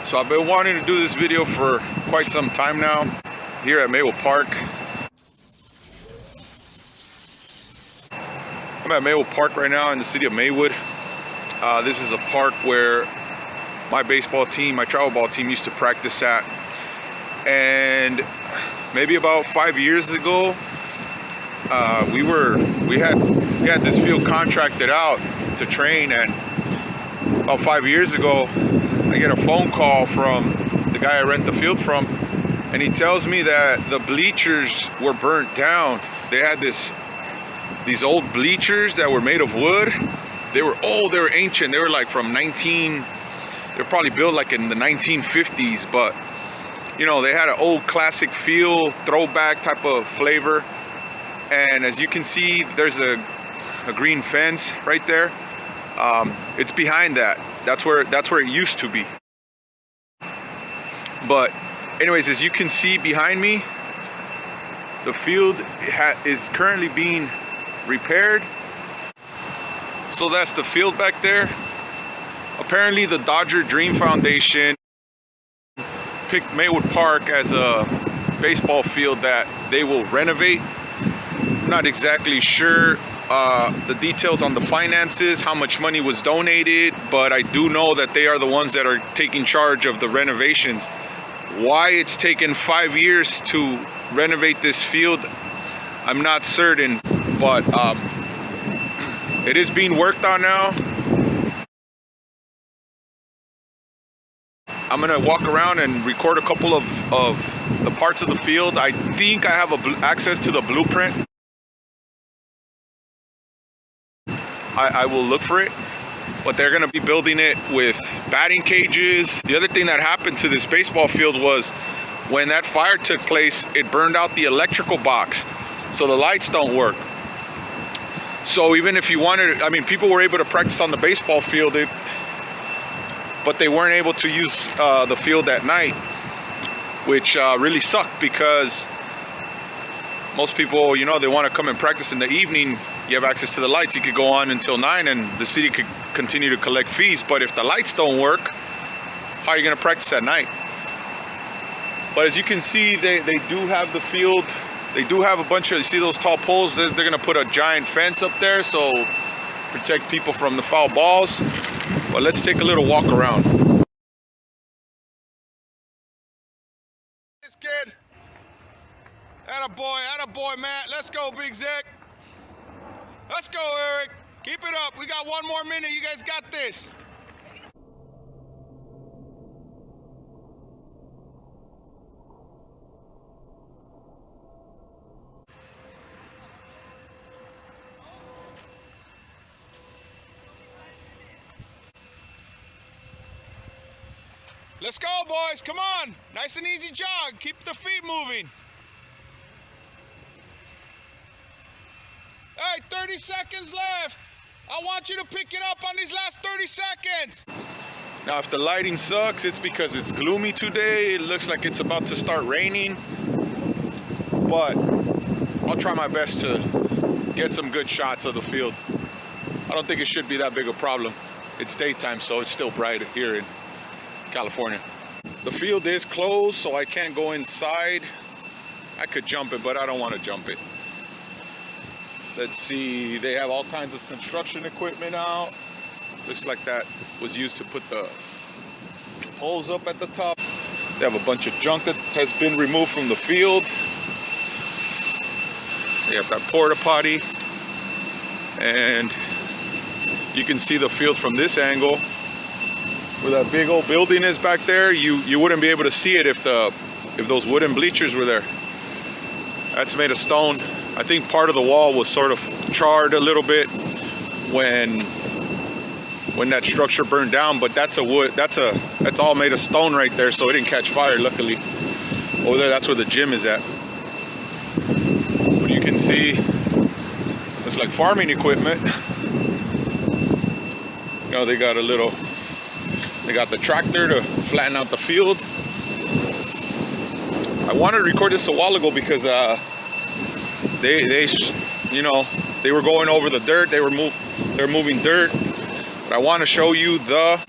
So I've been wanting to do this video for quite some time now here at Maywood Park. I'm at Maywood Park right now in the city of Maywood. This is a park where my baseball team, my travel ball team used to practice at. And maybe about 5 years ago, we had this field contracted out to train, and about 5 years ago I get a phone call from the guy I rent the field from, and he tells me that the bleachers were burnt down. They had these old bleachers that were made of wood. They were old, they were ancient, they were like from they were probably built like in the 1950s, but you know, they had an old classic feel, throwback type of flavor. And as you can see, there's a green fence right there. It's behind that. That's where it used to be. But anyways, as you can see behind me, the field is currently being repaired. So that's the field back there. Apparently the Dodger Dream Foundation picked Maywood Park as a baseball field that they will renovate. I'm not exactly sure the details on the finances, how much money was donated, but I do know that they are the ones that are taking charge of the renovations. Why it's taken 5 years to renovate this field, I'm not certain, but it is being worked on now. I'm gonna walk around and record a couple of the parts of the field. I think I have access to the blueprint. I will look for it, but they're gonna be building it with batting cages. The other thing that happened to this baseball field was when that fire took place, it burned out the electrical box, so the lights don't work. So even if you wanted, I mean, people were able to practice on the baseball field, but they weren't able to use the field at night, which really sucked, because most people, you know, they want to come and practice in the evening. You have access to the lights, you could go on until 9 and the city could continue to collect fees. But if the lights don't work, how are you going to practice at night? But as you can see, they do have the field. They do have a bunch of, you see those tall poles? They're going to put a giant fence up there, so protect people from the foul balls. But let's take a little walk around. This kid. Attaboy, Matt. Let's go, Big Zach. Let's go, Eric. Keep it up. We got 1 more minute. You guys got this. Let's go, boys. Come on. Nice and easy jog. Keep the feet moving. Hey, 30 seconds left. I want you to pick it up on these last 30 seconds. Now, if the lighting sucks, it's because it's gloomy today. It looks like it's about to start raining. But I'll try my best to get some good shots of the field. I don't think it should be that big a problem. It's daytime, so it's still bright here in California. The field is closed, so I can't go inside. I could jump it, but I don't want to jump it. Let's see, they have all kinds of construction equipment out. Looks like that was used to put the poles up at the top. They have a bunch of junk that has been removed from the field. They have that porta potty. And you can see the field from this angle. Where that big old building is back there, you wouldn't be able to see it if those wooden bleachers were there. That's made of stone. I think part of the wall was sort of charred a little bit when that structure burned down, but that's all made of stone right there, so it didn't catch fire, luckily. Over there, that's where the gym is at. But you can see it's like farming equipment. You know, they got the tractor to flatten out the field. I wanted to record this a while ago because they were going over the dirt. They're moving dirt. But I want to show you the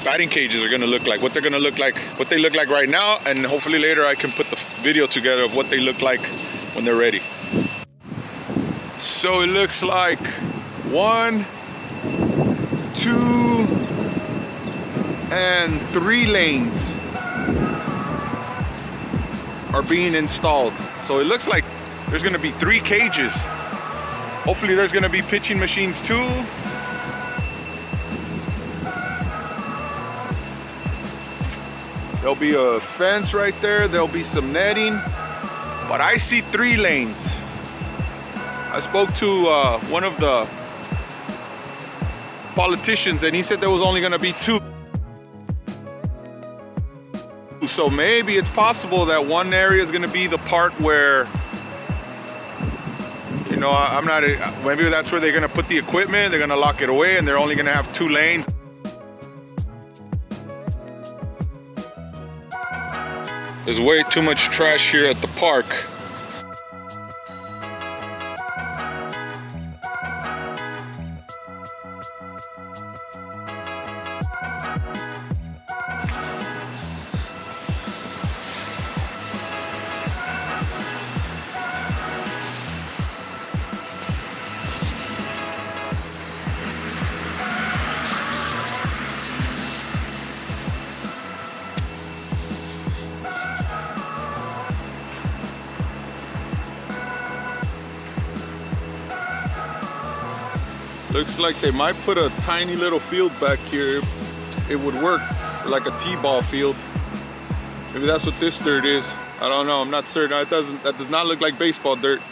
the batting cages are gonna look like, what they're gonna look like, what they look like right now, and hopefully later I can put the video together of what they look like when they're ready. So it looks like 1, 2, and 3 lanes are being installed. So it looks like there's gonna be 3 cages. Hopefully there's gonna be pitching machines too. There'll be a fence right there. There'll be some netting, but I see 3 lanes. I spoke to one of the politicians and he said there was only gonna be 2. So maybe it's possible that one area is gonna be the part where, you know, maybe that's where they're gonna put the equipment, they're gonna lock it away and they're only gonna have 2 lanes. There's way too much trash here at the park. Looks like they might put a tiny little field back here. It would work, like a t-ball field. Maybe that's what this dirt is. I don't know, I'm not certain. That does not look like baseball dirt.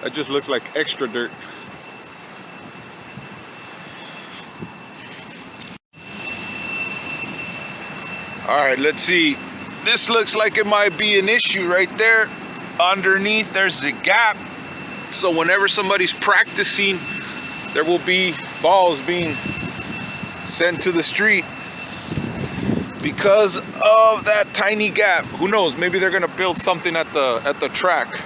That just looks like extra dirt. All right, let's see. This looks like it might be an issue right there. Underneath, there's a gap. So whenever somebody's practicing, there will be balls being sent to the street because of that tiny gap. Who knows? Maybe they're gonna build something at the track.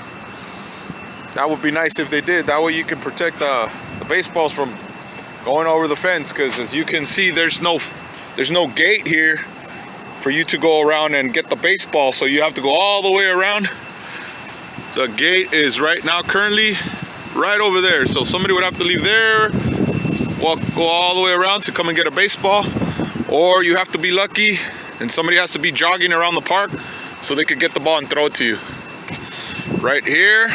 That would be nice if they did. That way you can protect the baseballs from going over the fence. Because as you can see, there's no gate here for you to go around and get the baseball. So you have to go all the way around. The gate is right now currently right over there, so somebody would have to leave there, go all the way around to come and get a baseball, or you have to be lucky and somebody has to be jogging around the park so they could get the ball and throw it to you. Right here,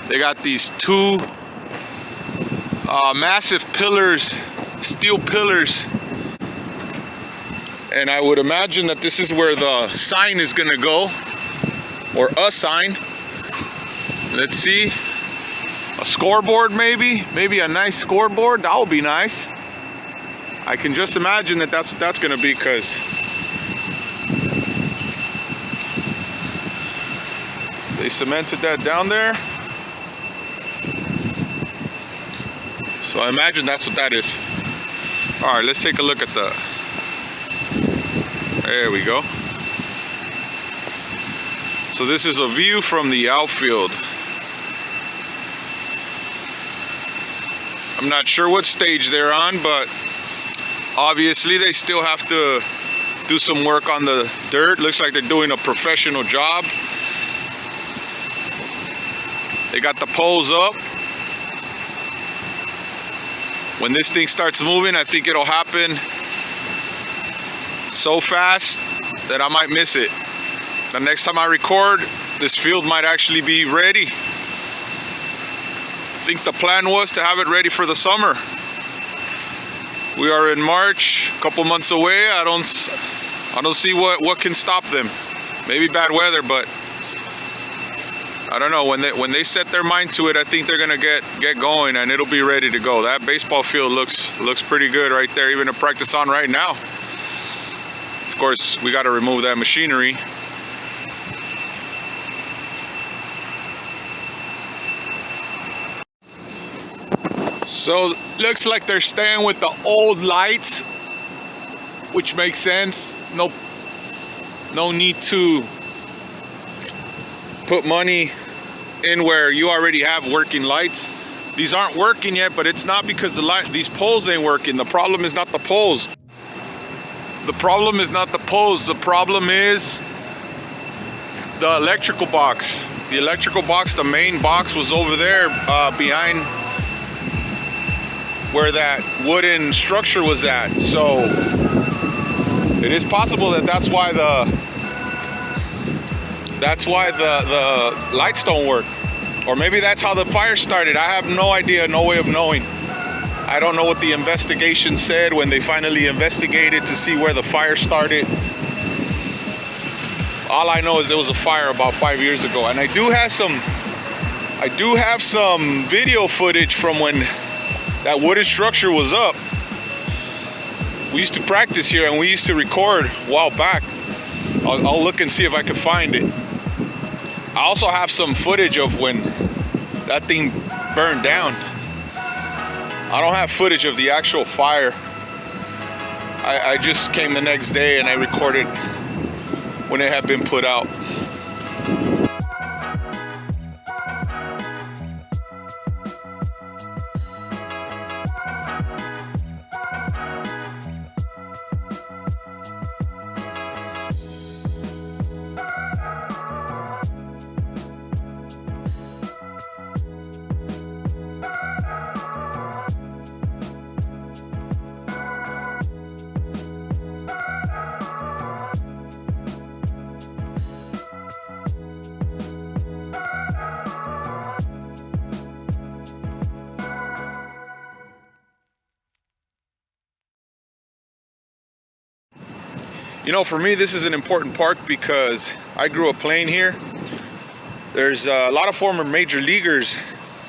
they got these 2 massive pillars, steel pillars, and I would imagine that this is where the sign is gonna go, or a sign. Let's see. A scoreboard, maybe a nice scoreboard. That would be nice. I can just imagine that that's what that's gonna be, because they cemented that down there. So I imagine that's what that is. All right, let's take a look at there we go. So this is a view from the outfield. I'm not sure what stage they're on, but obviously they still have to do some work on the dirt. Looks like they're doing a professional job. They got the poles up. When this thing starts moving, I think it'll happen so fast that I might miss it. The next time I record, this field might actually be ready. I think the plan was to have it ready for the summer. We are in March, a couple months away. I don't see what can stop them. Maybe bad weather, but I don't know. When they set their mind to it, I think they're gonna get going and it'll be ready to go. That baseball field looks pretty good right there, even to practice on right now. Of course, we got to remove that machinery. So looks like they're staying with the old lights, which makes sense. No need to put money in where you already have working lights. These aren't working yet, but it's not because these poles ain't working. The problem is not the poles. The problem is not the poles. The problem is the electrical box. The electrical box, the main box, was over there behind where that wooden structure was at. So it is possible that that's why the lights don't work. Or maybe that's how the fire started. I have no idea, no way of knowing. I don't know what the investigation said when they finally investigated to see where the fire started. All I know is there was a fire about 5 years ago, and I do have some video footage from when that wooden structure was up. We used to practice here and we used to record a while back. I'll look and see if I can find it. I also have some footage of when that thing burned down. I don't have footage of the actual fire. I just came the next day and I recorded when it had been put out. You know, for me, this is an important park because I grew up playing here. There's a lot of former major leaguers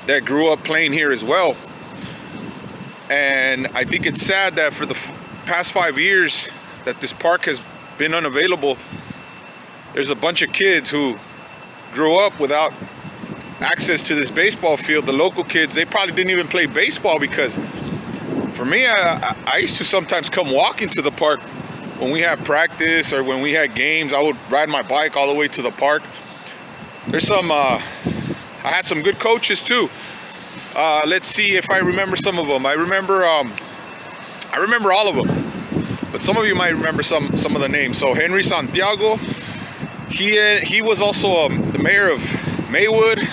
that grew up playing here as well. And I think it's sad that for the past 5 years that this park has been unavailable, there's a bunch of kids who grew up without access to this baseball field. The local kids, they probably didn't even play baseball because for me, I used to sometimes come walking to the park when we had practice or when we had games. I would ride my bike all the way to the park. There's some, I had some good coaches too. Let's see if I remember some of them. I remember all of them, but some of you might remember some of the names. So Henry Santiago, he was also the mayor of Maywood,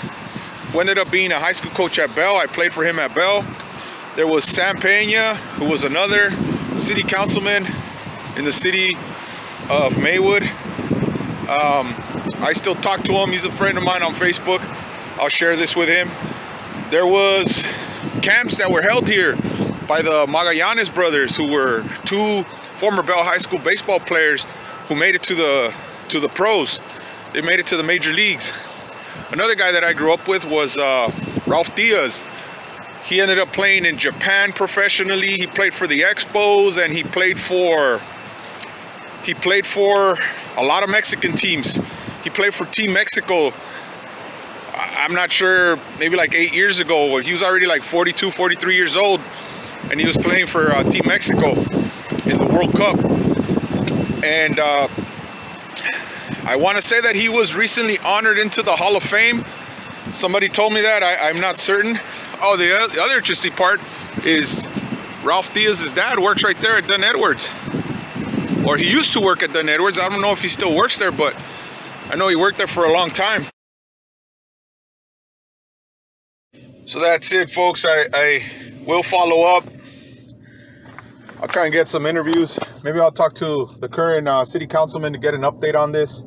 who ended up being a high school coach at Bell. I played for him at Bell. There was Sam Pena, who was another city councilman in the city of Maywood. I still talk to him. He's a friend of mine on Facebook. I'll share this with him. There was camps that were held here by the Magallanes brothers, who were two former Bell High School baseball players who made it to the pros. They made it to the major leagues. Another guy that I grew up with was Ralph Diaz. He ended up playing in Japan professionally. He played for the Expos, and he played for a lot of Mexican teams. He played for Team Mexico. I'm not sure, maybe like 8 years ago. He was already like 42, 43 years old, and he was playing for Team Mexico in the World Cup. And I want to say that he was recently honored into the Hall of Fame. Somebody told me that. I'm not certain. Oh, the other interesting part is Ralph Diaz's dad works right there at Dunn Edwards. Or he used to work at Dunn Edwards. I don't know if he still works there, but I know he worked there for a long time. So that's it, folks. I will follow up. I'll try and get some interviews. Maybe I'll talk to the current city councilman to get an update on this.